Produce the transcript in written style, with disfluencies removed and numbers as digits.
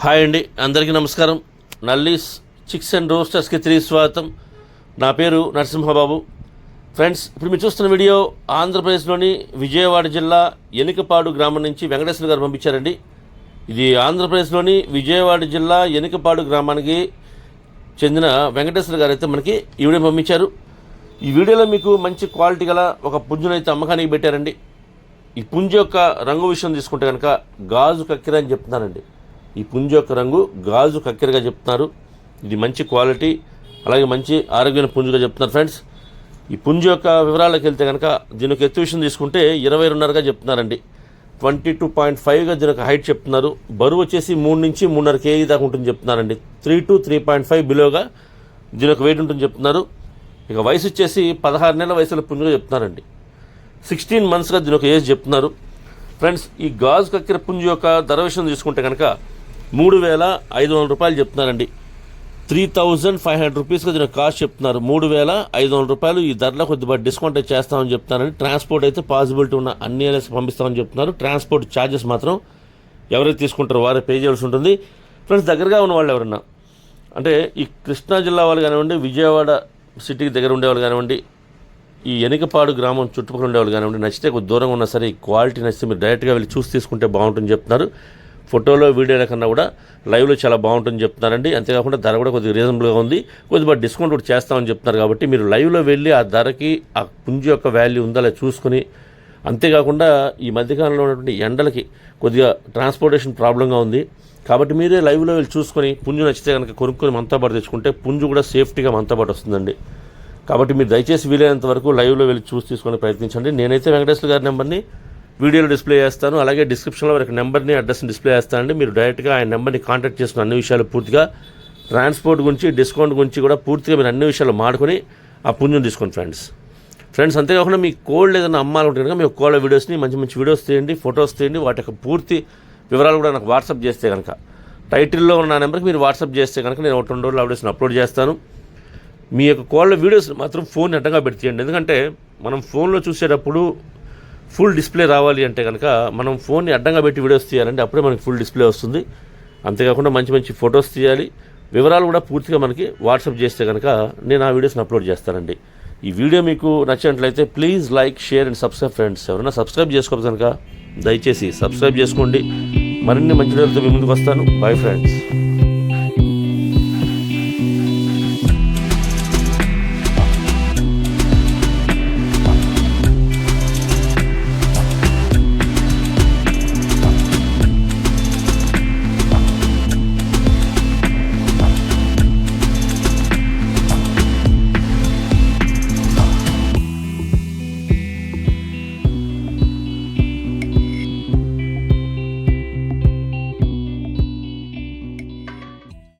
Hi అండి, అందరికీ నమస్కారం. నల్లీస్ చిక్స్ అండ్ రోస్టర్స్కి తిరిగి స్వాగతం. నా పేరు నరసింహబాబు. ఫ్రెండ్స్, ఇప్పుడు మీరు చూస్తున్న వీడియో ఆంధ్రప్రదేశ్లోని విజయవాడ జిల్లా ఎనికపాడు గ్రామం నుంచి వెంకటేశ్వర గారు పంపించారండి. ఇది ఆంధ్రప్రదేశ్లోని విజయవాడ జిల్లా ఎనికపాడు గ్రామానికి చెందిన వెంకటేశ్వర గారు అయితే మనకి ఈ వీడియో పంపించారు. ఈ వీడియోలో మీకు మంచి క్వాలిటీ గల ఒక పుంజునైతే అమ్మకానికి పెట్టారండి. ఈ పుంజు యొక్క రంగు విషయం తీసుకుంటే కనుక గాజు కక్కెర అని చెప్తున్నారండి. ఈ పుంజు యొక్క రంగు గాజు కక్కెరగా చెప్తున్నారు. ఇది మంచి క్వాలిటీ, అలాగే మంచి ఆరోగ్యమైన పుంజుగా చెప్తున్నారు. ఫ్రెండ్స్, ఈ పుంజు యొక్క వివరాలకు వెళ్తే కనుక దీని యొక్క ఎత్తు విషయం తీసుకుంటే 22.5గా చెప్తున్నారండి. 22.5గా దీని యొక్క హైట్ చెప్తున్నారు. బరువు వచ్చేసి 3 నుంచి 3.5 kg దాకా ఉంటుంది చెప్తున్నారండి. 3 to 3.5 బిలోగా దీని యొక్క వెయిట్ ఉంటుంది చెప్తున్నారు. ఇక వయసు వచ్చేసి 16 నెలల వయసులో పుంజుగా చెప్తున్నారండి. 16 monthsగా దీని యొక్క ఏజ్ చెప్తున్నారు. ఫ్రెండ్స్, ఈ గాజు కక్కెర పుంజు యొక్క ధర విషయం తీసుకుంటే కనుక 3,500 రూపాయలు చెప్తున్నారండి. 3,500 రూపీస్గా దీని కాస్ట్ చెప్తున్నారు. 3,500 రూపాయలు. ఈ ధరలో కొద్దిగా డిస్కౌంట్ అయితే చేస్తామని చెప్తున్నారండి. ట్రాన్స్పోర్ట్ అయితే పాసిబిలిటీ ఉన్న అన్ని ఏరియాస్ పంపిస్తామని చెప్తున్నారు. ట్రాన్స్పోర్ట్ ఛార్జెస్ మాత్రం ఎవరైతే తీసుకుంటారో వారే పే చేయాల్సి ఉంటుంది. ఫ్రెండ్స్, దగ్గరగా ఉన్న వాళ్ళు ఎవరన్నా అంటే ఈ కృష్ణా జిల్లా వాళ్ళు కానివ్వండి, విజయవాడ సిటీకి దగ్గర ఉండేవాళ్ళు కానివ్వండి, ఈ ఎనికపాడు గ్రామం చుట్టుపక్కల ఉండేవాళ్ళు కానివ్వండి, నచ్చితే కొద్ది దూరంగా ఉన్నా సరే ఈ క్వాలిటీ నచ్చితే మీరు డైరెక్ట్గా వెళ్ళి చూసి తీసుకుంటే బాగుంటుందని చెప్తున్నారు. ఫోటోలో వీడియోల కన్నా కూడా లైవ్లో చాలా బాగుంటుందని చెప్తున్నారండి. అంతేకాకుండా ధర కూడా కొద్దిగా రీజనబుల్గా ఉంది. కొద్దిగా డిస్కౌంట్ కూడా చేస్తామని చెప్తున్నారు. కాబట్టి మీరు లైవ్లో వెళ్ళి ఆ ధరకి ఆ పుంజు యొక్క వాల్యూ ఉందా లేదా చూసుకుని, అంతేకాకుండా ఈ మధ్యకాలంలో ఉన్నటువంటి ఎండలకి కొద్దిగా ట్రాన్స్పోర్టేషన్ ప్రాబ్లంగా ఉంది. కాబట్టి మీరే లైవ్లో వెళ్ళి చూసుకొని పుంజు నచ్చితే కనుక కొనుక్కొని మనతో పాటు తెచ్చుకుంటే పుంజు కూడా సేఫ్టీగా మనతో పాటు వస్తుందండి. కాబట్టి మీరు దయచేసి వీలైనంత వరకు లైవ్లో వెళ్ళి చూసి తీసుకొని ప్రయత్నించండి. నేనైతే వెంకటేశ్వర గారి నెంబర్ని వీడియోలో డిస్ప్లే చేస్తాను. అలాగే డిస్క్రిప్షన్లో వారికి నెంబర్ని, అడ్రస్ని డిస్ప్లే చేస్తానండి. మీరు డైరెక్ట్గా ఆయన నెంబర్ని కాంటాక్ట్ చేసుకుని అన్ని విషయాలు పూర్తిగా ట్రాన్స్పోర్ట్ గురించి, డిస్కౌంట్ గురించి కూడా పూర్తిగా మీరు అన్ని విషయాలు మాడుకొని ఆ పుంజుని తీసుకోండి. ఫ్రెండ్స్, అంతేకాకుండా మీ కోళ్ళు ఏదైనా అమ్మాలంటే కనుక మీ కోళ్ళ వీడియోస్ని మంచి మంచి వీడియోస్ తీయండి, ఫొటోస్ తీయండి. వాటి యొక్క పూర్తి వివరాలు కూడా నాకు వాట్సాప్ చేస్తే కనుక టైటిల్లో ఉన్న నెంబర్కి మీరు వాట్సాప్ చేస్తే కనుక నేను 1-2 రోజులు ఆ వీడియోస్ని అప్లోడ్ చేస్తాను. మీ యొక్క కోళ్ళ వీడియోస్ మాత్రం ఫోన్ అడ్డంగా పెట్టేయండి. ఎందుకంటే మనం ఫోన్లో చూసేటప్పుడు ఫుల్ డిస్ప్లే రావాలి అంటే కనుక మనం ఫోన్ని అడ్డంగా పెట్టి వీడియోస్ తీయాలండి. అప్పుడే మనకి ఫుల్ డిస్ప్లే వస్తుంది. అంతేకాకుండా మంచి మంచి ఫొటోస్ తీయాలి. వివరాలు కూడా పూర్తిగా మనకి వాట్సాప్ చేస్తే కనుక నేను ఆ వీడియోస్ని అప్లోడ్ చేస్తానండి. ఈ వీడియో మీకు నచ్చినట్లయితే please like, share and subscribe. Friends, ఎవరైనా సబ్స్క్రైబ్ చేసుకోవాలి కనుక దయచేసి సబ్స్క్రైబ్ చేసుకోండి. మరిన్ని మంచి వీడియోలతో మీ ముందుకు వస్తాను. Bye friends.